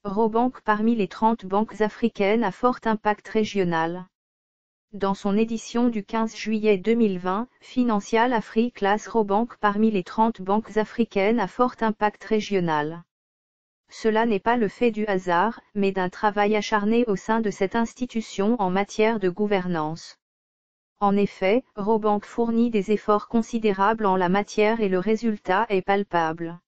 Robank parmi les 30 banques africaines à fort impact régional. Dans son édition du 15 juillet 2020, Financial Afrique classe Robank parmi les 30 banques africaines à fort impact régional. Cela n'est pas le fait du hasard, mais d'un travail acharné au sein de cette institution en matière de gouvernance. En effet, Robank fournit des efforts considérables en la matière et le résultat est palpable.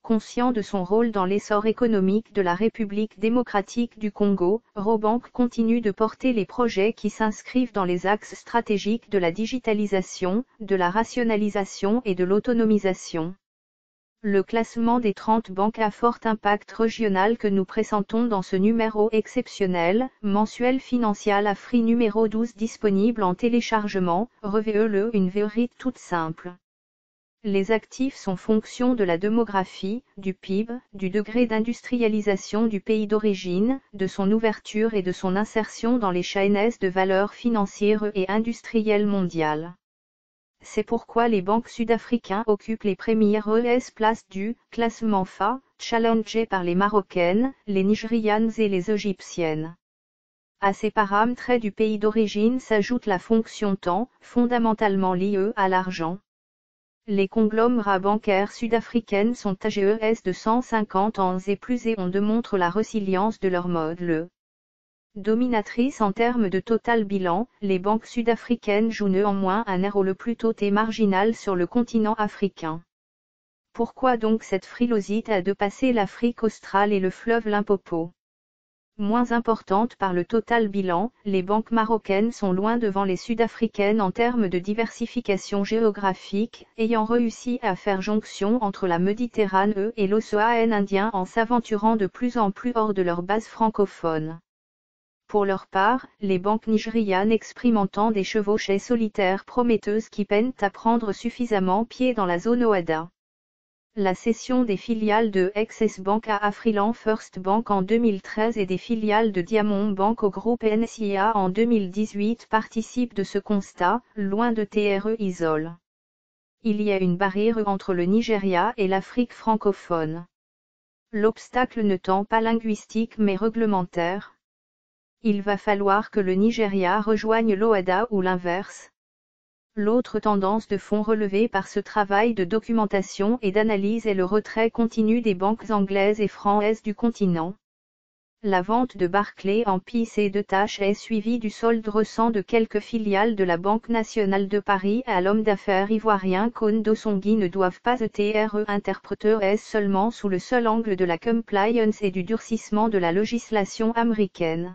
Conscient de son rôle dans l'essor économique de la République démocratique du Congo, Robank continue de porter les projets qui s'inscrivent dans les axes stratégiques de la digitalisation, de la rationalisation et de l'autonomisation. Le classement des 30 banques à fort impact régional que nous présentons dans ce numéro exceptionnel, mensuel Financial Afrique numéro 12 disponible en téléchargement, revue-le une vérité toute simple. Les actifs sont fonction de la démographie, du PIB, du degré d'industrialisation du pays d'origine, de son ouverture et de son insertion dans les chaînes de valeur financières et industrielles mondiales. C'est pourquoi les banques sud-africaines occupent les premières places du classement FA, challengées par les Marocaines, les Nigérianes et les Égyptiennes. À ces paramètres du pays d'origine s'ajoute la fonction temps, fondamentalement liée à l'argent. Les conglomérats bancaires sud-africaines sont âgés de 150 ans et plus et on démontre la résilience de leur modèle. Dominatrices en termes de total bilan, les banques sud-africaines jouent néanmoins un rôle plutôt marginal sur le continent africain. Pourquoi donc cette frilosité à dépasser l'Afrique australe et le fleuve Limpopo? Moins importantes par le total bilan, les banques marocaines sont loin devant les sud-africaines en termes de diversification géographique, ayant réussi à faire jonction entre la Méditerranée et l'océan Indien en s'aventurant de plus en plus hors de leur base francophone. Pour leur part, les banques nigérianes expérimentant des chevauchées solitaires prometteuses qui peinent à prendre suffisamment pied dans la zone OADA. La cession des filiales de Access Bank à Afriland First Bank en 2013 et des filiales de Diamond Bank au groupe NCA en 2018 participe de ce constat, loin de TRE isole. Il y a une barrière entre le Nigeria et l'Afrique francophone. L'obstacle ne tend pas linguistique mais réglementaire. Il va falloir que le Nigeria rejoigne l'OADA ou l'inverse. L'autre tendance de fond relevée par ce travail de documentation et d'analyse est le retrait continu des banques anglaises et françaises du continent. La vente de Barclays en PC de tâches est suivie du solde récent de quelques filiales de la Banque nationale de Paris à l'homme d'affaires ivoirien Kondo Songui ne doivent pas être interprétés seulement sous le seul angle de la compliance et du durcissement de la législation américaine.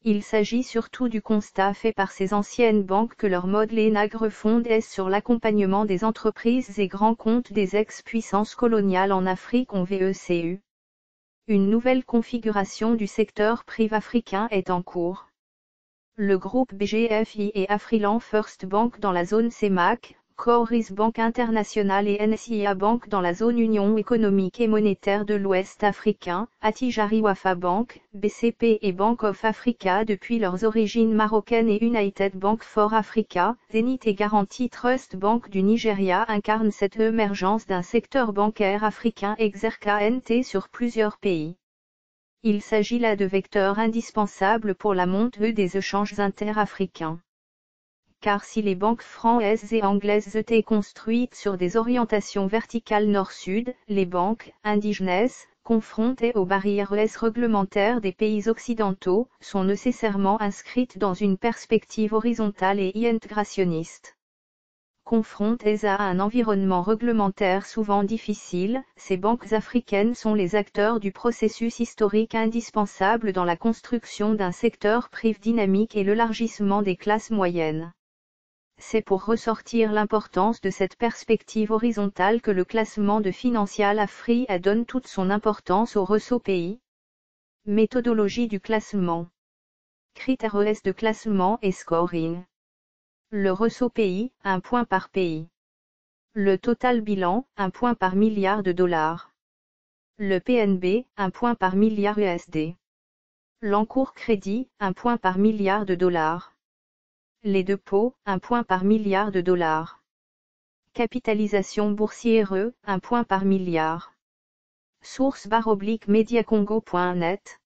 Il s'agit surtout du constat fait par ces anciennes banques que leur modèle nagre fonde sur l'accompagnement des entreprises et grands comptes des ex-puissances coloniales en Afrique en VECU. Une nouvelle configuration du secteur privé africain est en cours. Le groupe BGFI et Afriland First Bank dans la zone CEMAC, Coris Bank International et NCA Bank dans la zone Union économique et monétaire de l'Ouest africain, Attijari Wafa Bank, BCP et Bank of Africa depuis leurs origines marocaines et United Bank for Africa, Zenith et Guarantee Trust Bank du Nigeria incarnent cette émergence d'un secteur bancaire africain exercant sur plusieurs pays. Il s'agit là de vecteurs indispensables pour la montée des échanges interafricains. Car si les banques françaises et anglaises étaient construites sur des orientations verticales nord-sud, les banques indigènes, confrontées aux barrières réglementaires des pays occidentaux, sont nécessairement inscrites dans une perspective horizontale et intégrationniste. Confrontées à un environnement réglementaire souvent difficile, ces banques africaines sont les acteurs du processus historique indispensable dans la construction d'un secteur privé dynamique et l'élargissement des classes moyennes. C'est pour ressortir l'importance de cette perspective horizontale que le classement de Financial Afrique donne toute son importance au réseau pays. Méthodologie du classement. Critères de classement et scoring. Le réseau pays, 1 point par pays. Le total bilan, 1 point par milliard de dollars. Le PNB, 1 point par milliard USD. L'encours crédit, 1 point par milliard de dollars. Les dépôts, 1 point par milliard de dollars. Capitalisation boursière, 1 point par milliard. Source /mediacongo.net